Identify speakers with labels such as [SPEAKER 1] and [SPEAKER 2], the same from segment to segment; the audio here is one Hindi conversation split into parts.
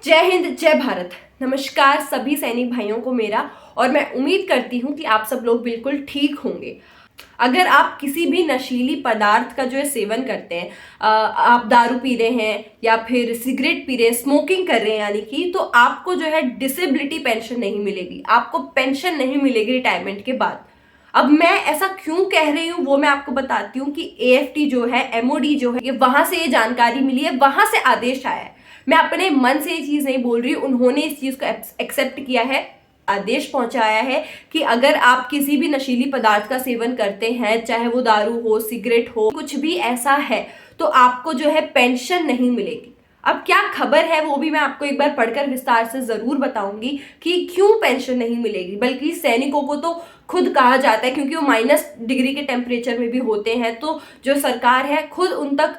[SPEAKER 1] जय हिंद, जय भारत। नमस्कार सभी सैनिक भाइयों को मेरा, और मैं उम्मीद करती हूँ कि आप सब लोग बिल्कुल ठीक होंगे। अगर आप किसी भी नशीली पदार्थ का जो है सेवन करते हैं, आप दारू पी रहे हैं या फिर सिगरेट पी रहे हैं, स्मोकिंग कर रहे हैं यानी कि, तो आपको जो है डिसेबिलिटी पेंशन नहीं मिलेगी, आपको पेंशन नहीं मिलेगी रिटायरमेंट के बाद। अब मैं ऐसा क्यों कह रही हूँ वो मैं आपको बताती हूँ कि एएफटी जो है, एमओडी जो है, ये वहां से ये जानकारी मिली है, वहां से आदेश आया है। मैं अपने मन से ये चीज नहीं बोल रही, उन्होंने इस चीज को एक्सेप्ट किया है, आदेश पहुंचाया है कि अगर आप किसी भी नशीली पदार्थ का सेवन करते हैं, चाहे वो दारू हो, सिगरेट हो, कुछ भी ऐसा है, तो आपको जो है पेंशन नहीं मिलेगी। अब क्या खबर है वो भी मैं आपको एक बार पढ़कर विस्तार से जरूर बताऊंगी कि क्यों पेंशन नहीं मिलेगी। बल्कि सैनिकों को तो खुद कहा जाता है, क्योंकि वो -डिग्री के टेम्परेचर में भी होते हैं, तो जो सरकार है खुद उन तक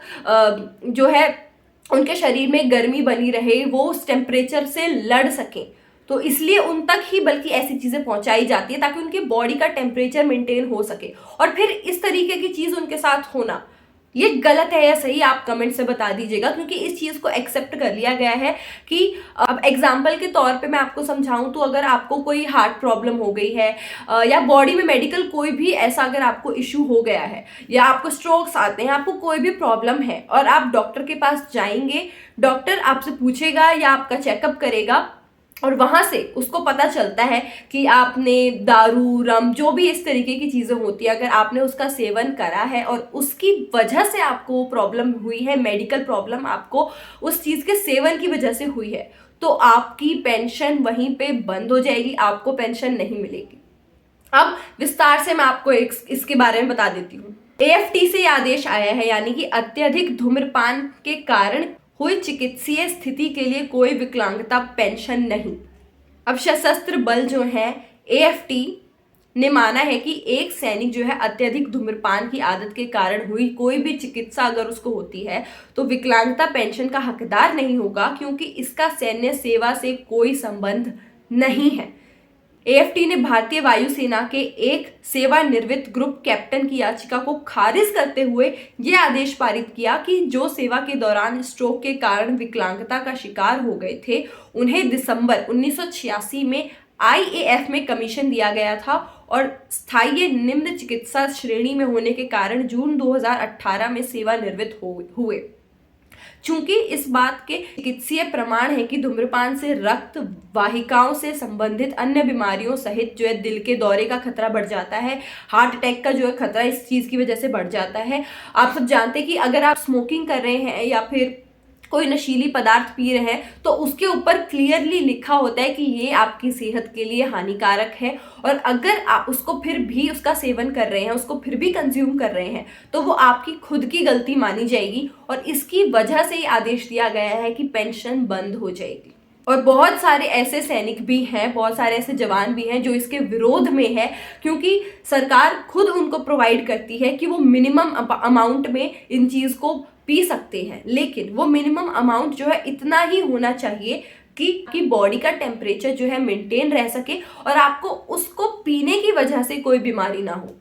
[SPEAKER 1] जो है उनके शरीर में गर्मी बनी रहे, वो उस टेम्परेचर से लड़ सकें, तो इसलिए उन तक ही बल्कि ऐसी चीजें पहुंचाई जाती है ताकि उनके बॉडी का टेम्परेचर मेंटेन हो सके। और फिर इस तरीके की चीज उनके साथ होना, ये गलत है या सही, आप कमेंट से बता दीजिएगा, क्योंकि इस चीज को एक्सेप्ट कर लिया गया है कि अब एग्जाम्पल के तौर पे मैं आपको समझाऊं तो अगर आपको कोई हार्ट प्रॉब्लम हो गई है या बॉडी में मेडिकल कोई भी ऐसा अगर आपको इश्यू हो गया है, या आपको स्ट्रोक्स आते हैं, आपको कोई भी प्रॉब्लम है और आप डॉक्टर के पास जाएंगे, डॉक्टर आपसे पूछेगा या आपका चेकअप करेगा, और वहां से उसको पता चलता है कि आपने दारू, रम, जो भी इस तरीके की चीजें होती है, अगर आपने उसका सेवन करा है और उसकी वजह से आपको प्रॉब्लम हुई है, मेडिकल प्रॉब्लम आपको उस चीज के सेवन की वजह से हुई है, तो आपकी पेंशन वहीं पे बंद हो जाएगी, आपको पेंशन नहीं मिलेगी। अब विस्तार से मैं आपको इसके बारे में बता देती हूँ। एएफटी से आदेश आया है, यानी कि अत्यधिक धूम्रपान के कारण हुई चिकित्सीय स्थिति के लिए कोई विकलांगता पेंशन नहीं। अब सशस्त्र बल जो है, एएफटी ने माना है कि एक सैनिक जो है अत्यधिक धूम्रपान की आदत के कारण हुई कोई भी चिकित्सा अगर उसको होती है तो विकलांगता पेंशन का हकदार नहीं होगा, क्योंकि इसका सैन्य सेवा से कोई संबंध नहीं है। एएफटी ने भारतीय वायुसेना के एक सेवानिवृत्त ग्रुप कैप्टन की याचिका को खारिज करते हुए यह आदेश पारित किया कि जो सेवा के दौरान स्ट्रोक के कारण विकलांगता का शिकार हो गए थे, उन्हें दिसंबर 1986 में आईएएफ में कमीशन दिया गया था, और स्थायी निम्न चिकित्सा श्रेणी में होने के कारण जून 2018 में सेवानिवृत्त हुए। चूंकि इस बात के चिकित्सीय प्रमाण है कि धूम्रपान से रक्त वाहिकाओं से संबंधित अन्य बीमारियों सहित जो है दिल के दौरे का खतरा बढ़ जाता है, हार्ट अटैक का जो है खतरा इस चीज की वजह से बढ़ जाता है। आप सब जानते हैं कि अगर आप स्मोकिंग कर रहे हैं या फिर कोई नशीली पदार्थ पी रहे हैं तो उसके ऊपर क्लियरली लिखा होता है कि ये आपकी सेहत के लिए हानिकारक है, और अगर आप उसको फिर भी उसका सेवन कर रहे हैं, उसको फिर भी कंज्यूम कर रहे हैं, तो वो आपकी खुद की गलती मानी जाएगी, और इसकी वजह से ये आदेश दिया गया है कि पेंशन बंद हो जाएगी। और बहुत सारे ऐसे सैनिक भी हैं, बहुत सारे ऐसे जवान भी हैं जो इसके विरोध में है, क्योंकि सरकार खुद उनको प्रोवाइड करती है कि वो मिनिमम अमाउंट में इन चीज को पी सकते हैं, लेकिन वो मिनिमम अमाउंट जो है इतना ही होना चाहिए कि बॉडी का टेम्परेचर जो है मेंटेन रह सके और आपको उसको पीने की वजह से कोई बीमारी ना हो।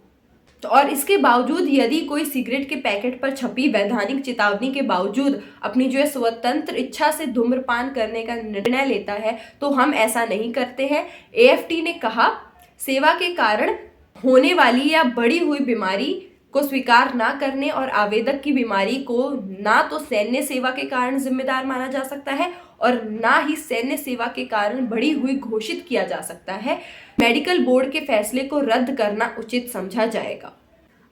[SPEAKER 1] तो और इसके बावजूद यदि कोई सिगरेट के पैकेट पर छपी वैधानिक चेतावनी के बावजूद अपनी जो है स्वतंत्र इच्छा से धूम्रपान करने का निर्णय लेता है, तो हम ऐसा नहीं करते हैं। एएफटी ने कहा, सेवा के कारण होने वाली या बढ़ी हुई बीमारी को स्वीकार ना करने और आवेदक की बीमारी को ना तो सैन्य सेवा के कारण जिम्मेदार माना जा सकता है और ना ही सैन्य सेवा के कारण बढ़ी हुई घोषित किया जा सकता है। मेडिकल बोर्ड के फैसले को रद्द करना उचित समझा जाएगा।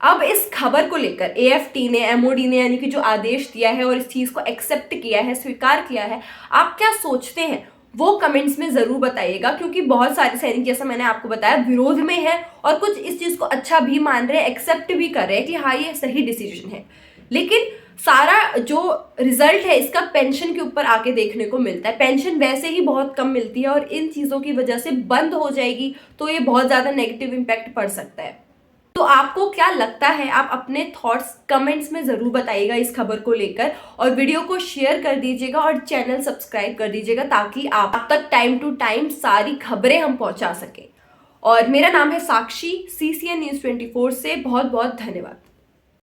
[SPEAKER 1] अब इस खबर को लेकर एएफटी ने, एमओडी ने यानी कि जो आदेश दिया है और इस चीज को एक्सेप्ट किया है, स्वीकार किया है, आप क्या सोचते हैं वो कमेंट्स में जरूर बताइएगा, क्योंकि बहुत सारे सैनिक, जैसा मैंने आपको बताया, विरोध में है और कुछ इस चीज को अच्छा भी मान रहे हैं, एक्सेप्ट भी कर रहे हैं कि हाँ ये सही डिसीजन है। लेकिन सारा जो रिजल्ट है इसका पेंशन के ऊपर आके देखने को मिलता है। पेंशन वैसे ही बहुत कम मिलती है और इन चीजों की वजह से बंद हो जाएगी तो ये बहुत ज्यादा नेगेटिव इम्पैक्ट पड़ सकता है। तो आपको क्या लगता है, आप अपने थॉट्स कमेंट्स में जरूर बताइएगा इस खबर को लेकर, और वीडियो को शेयर कर दीजिएगा और चैनल सब्सक्राइब कर दीजिएगा ताकि आप तक टाइम टू टाइम सारी खबरें हम पहुंचा सकें। और मेरा नाम है साक्षी, CCN News 24 से बहुत बहुत धन्यवाद।